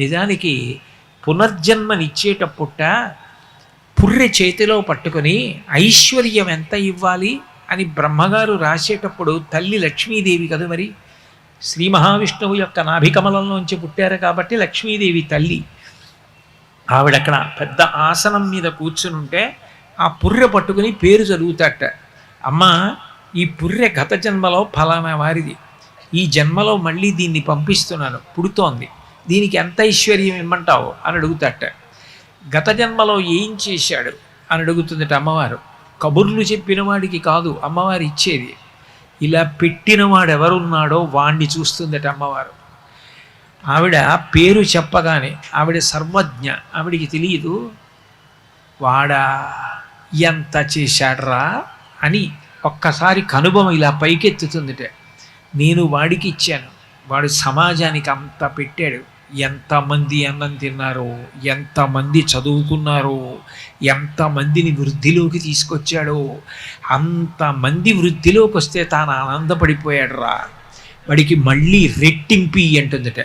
నిజానికి పునర్జన్మనిచ్చేటప్పుట పుర్రె చేతిలో పట్టుకొని ఐశ్వర్యం ఎంత ఇవ్వాలి అని బ్రహ్మగారు రాసేటప్పుడు తల్లి లక్ష్మీదేవి కదా మరి, శ్రీ మహావిష్ణువు యొక్క నాభికమలంలోంచి పుట్టారు కాబట్టి లక్ష్మీదేవి తల్లి. ఆవిడక్కడ పెద్ద ఆసనం మీద కూర్చునుంటే ఆ పుర్రె పట్టుకుని పేరు చదువుతాట. అమ్మ, ఈ పుర్రె గత జన్మలో ఫలానా వారిది, ఈ జన్మలో మళ్ళీ దీన్ని పంపిస్తున్నాను, పుడుతోంది, దీనికి ఎంత ఐశ్వర్యం ఇమ్మంటావు అని అడుగుతాట. గత జన్మలో ఏం చేశాడు అని అడుగుతుందట అమ్మవారు. కబుర్లు చెప్పిన వాడికి కాదు అమ్మవారు ఇచ్చేది, ఇలా పెట్టినవాడు ఎవరున్నాడో వాణ్ణి చూస్తుందట అమ్మవారు. ఆవిడ పేరు చెప్పగానే ఆవిడ సర్వజ్ఞ, ఆవిడికి తెలియదు వాడా ఎంత చేశాడ్రా అని ఒక్కసారి కనుబొమ ఇలా పైకెత్తుతుందిట. నేను వాడికి ఇచ్చాను, వాడు సమాజానికి అంత పెట్టాడు, ఎంతమంది అన్నం తిన్నారో, ఎంతమంది చదువుకున్నారో, ఎంతమందిని వృద్ధిలోకి తీసుకొచ్చాడో, అంతమంది వృద్ధిలోకి వస్తే తాను ఆనందపడిపోయాడు రా, వాడికి మళ్ళీ రెట్టింపి అంటుందట.